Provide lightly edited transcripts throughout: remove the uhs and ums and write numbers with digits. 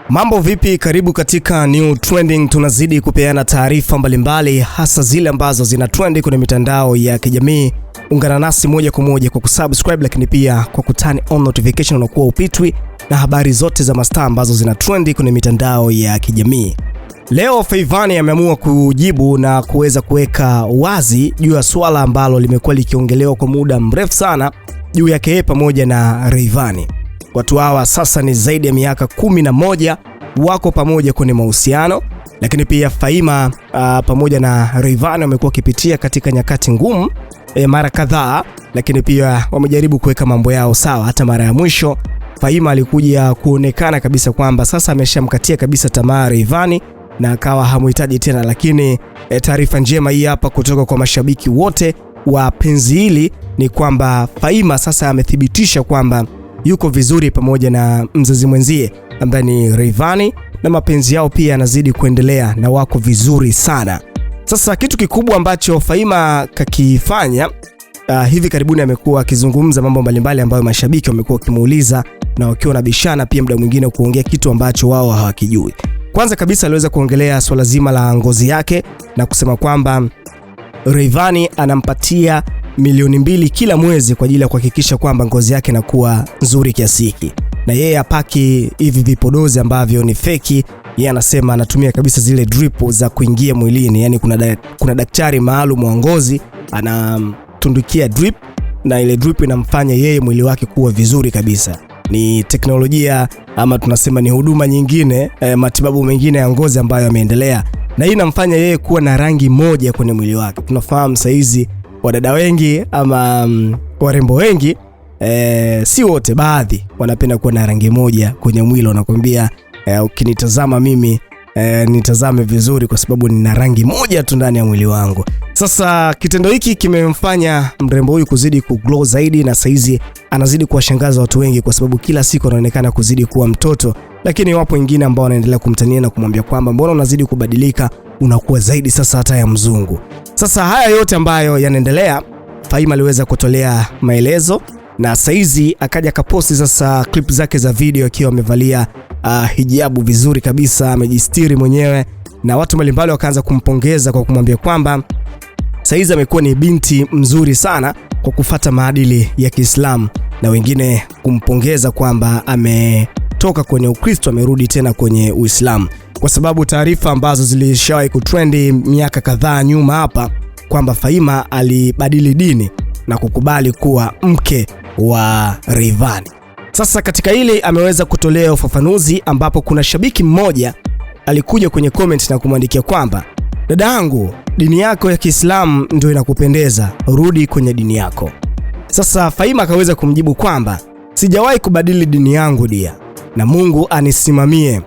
Mambo vipi? Karibu katika New Trending. Tunazidi kupeana taarifa mbalimbali, hasa zile ambazo zina trend kwenye mitandao ya kijamii. Ungana nasi moja kwa moja kwa kusubscribe, lakini pia kwa kutani on notification, unakuwa upitwi na habari zote za mastaa ambazo zina trend kwenye mitandao ya kijamii. Leo Feivani ameamua kujibu na kuweza kuweka wazi juu ya swala ambalo limekuwa likiongelewa kwa muda mrefu sana juu yake yeye pamoja na Rayvanny. Watu hawa sasa ni zaidi ya miaka 11 wako pamoja kwenye mahusiano, lakini pia Faima pamoja na Rayvanny wamekuwa kipitia katika nyakati ngumu mara kadhaa, lakini pia wamejaribu kuweka mambo yao sawa. Hata mara ya mwisho Faima alikuja kuonekana kabisa kwamba sasa ameshamkatia kabisa tamaa Rayvanny na akawa hamuhitaji tena, lakini taarifa njema hii hapa kutoka kwa mashabiki wote wa penzi hili ni kwamba Faima sasa amethibitisha kwamba yuko vizuri pamoja na mzazi mwenzie ambaye ni Rayvanny, na mapenzi yao pia yanazidi kuendelea na wako vizuri sana. Sasa kitu kikubwa ambacho Faima kakifanya hivi karibuni, amekuwa akizungumza mambo mbalimbali ambayo mashabiki wamekuwa wakimuuliza na wakiwa na bishana pia muda mwingine kuongea kitu ambacho wao hawakijui. Kwanza kabisa aliweza kuongelea swala zima la ngozi yake na kusema kwamba Rayvanny anampatia milioni 2 kila mwezi kwa ajili ya kuhakikisha kwamba ngozi yake inakuwa nzuri kiasi hiki, na yeye hapaki hivi vipodozi ambavyo ni feki. Yeye anasema anatumia kabisa zile drip za kuingia mwilini, yani kuna daktari maalum wa ngozi anatundukia drip na ile drip inamfanya yeye mwili wake kuwa vizuri kabisa. Ni teknolojia ama tunasema ni huduma nyingine, matibabu mengine ya ngozi ambayo yameendelea, na hii inamfanya yeye kuwa na rangi moja kwenye mwili wake. Tunafahamu saizi wadada wengi ama warembo wengi, si wote, baadhi wanapenda kuwa na rangi moja kwenye mwili. Wanakuambia ukinitazama mimi nitazame vizuri kwa sababu nina rangi moja tu ndani ya mwili wangu. Sasa kitendo hiki kimemfanya mrembo huyu kuzidi kuglow zaidi, na saizi anazidi kuwashangaza watu wengi kwa sababu kila siku anaonekana kuzidi kuwa mtoto, lakini wapo wengine ambao wanaendelea kumtania na kumwambia kwamba mbona unazidi kubadilika, unakuwa zaidi sasa hata ya mzungu. Sasa haya yote ambayo yanaendelea, Faima aliweza kutolea maelezo na saizi akaja kaposti sasa clip zake za video akiwa amevalia hijabu vizuri kabisa, amejistiri mwenyewe, na watu mbalimbali wakaanza kumpongeza kwa kumwambia kwamba saizi amekuwa ni binti mzuri sana kwa kufuata maadili ya Kiislamu, na wengine kumpongeza kwamba ametoka kwenye Ukristo amerudi tena kwenye Uislamu, kwa sababu taarifa ambazo zilishawahi kutrendi miaka kadhaa nyuma hapa kwamba Faima alibadili dini na kukubali kuwa mke wa Rayvanny. Sasa katika hili ameweza kutolea ufafanuzi, ambapo kuna shabiki mmoja alikuja kwenye comment na kumwandikia kwamba dada yangu, dini yako ya Kiislamu ndio inakupendeza, rudi kwenye dini yako. Sasa Faima akaweza kumjibu kwamba sijawahi kubadili dini yangu dia, na Mungu anisimamie.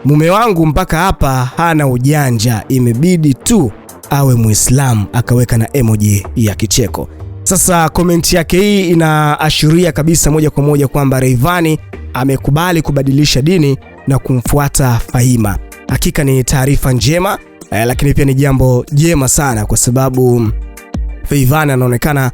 Mume wangu mpaka hapa hana ujanja, imebidi tu awe Muislamu. Akaweka na emoji ya kicheko. Sasa komenti yake hii inaashiria kabisa moja kwa moja kwamba Rayvanny amekubali kubadilisha dini na kumfuata Faima. Hakika ni taarifa njema, lakini pia ni jambo jema sana kwa sababu Feivani anaonekana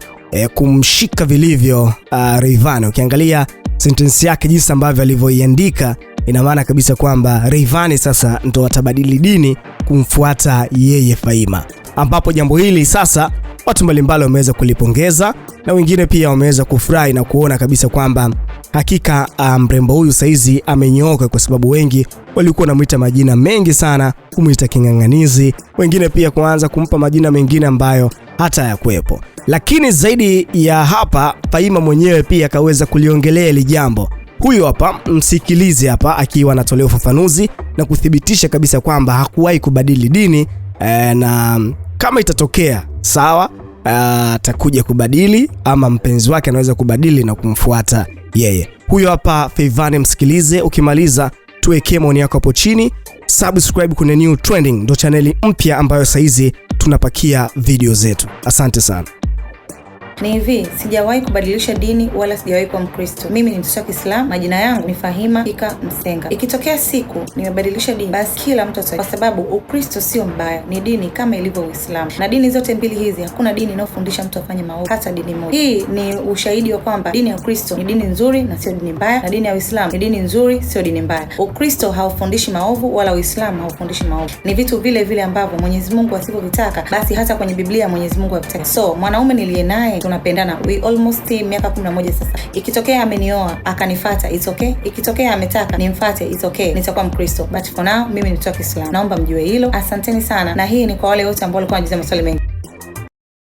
kumshika vilivyo Rayvanny. Ukiangalia sentence yake jinsi ambavyo alivyoiandika, ina maana kabisa kwamba Rayvanny sasa ndo atabadili dini kumfuata yeye Faima, ambapo jambo hili sasa watu mbalimbali wameweza kulipongeza na wengine pia wameweza kufurahi na kuona kabisa kwamba hakika mrembo huyu saizi amenyooka, kwa sababu wengi walikuwa wanamuita majina mengi sana, kumuita king'ang'anizi, wengine pia kuanza kumpa majina mengine ambayo hata hayakuwepo. Lakini zaidi ya hapa, Faima mwenyewe pia akaweza kuliongelea hili jambo. Huyu hapa, msikilize hapa akiwa anatolea ufafanuzi na kuthibitisha kabisa kwamba hakuwahi kubadili dini, na kama itatokea sawa, atakuja kubadili ama mpenzi wake anaweza kubadili na kumfuata yeye. Huyo hapa Feivani, msikilize. Ukimaliza tuweke maoni yako hapo chini. Subscribe kwenye New Trending, ndo chaneli mpya ambayo saizi tunapakia video zetu. Asante sana. Ni hivi, sijawahi kubadilisha dini wala sijawahi kuwa Mkristo. Mimi ni mtoto wa Kiislamu, majina yangu ni Fahima Ika Msenga. Ikitokea siku nimebadilisha dini, basi kila mtu kwa sababu Ukristo sio mbaya, ni dini kama ilivyo Uislamu. Na dini zote mbili hizi, hakuna dini inayofundisha mtu afanye maovu, hata dini moja. Hii ni ushahidi wa kwamba dini ya Ukristo ni dini nzuri na sio dini mbaya, na dini ya Uislamu ni dini nzuri, sio dini mbaya. Ukristo haufundishi maovu wala Uislamu haufundishi maovu. Ni vitu vile vile ambavyo Mwenyezi Mungu asipovitaka, basi hata kwenye Biblia Mwenyezi Mungu havitaki. So, mwanaume niliye naye tunapendana, we almost miaka 11 sasa. Ikitokea amenioa akanifuata, it's okay. Ikitokea ametaka nimfuate, it's okay. Nitakuwa Mkristo. But for now mimi ni mtoto wa Kiislamu. Naomba mjue hilo. Asanteni sana. Na hii ni kwa wale wote ambao walikuwa wanajiuliza maswali mengi.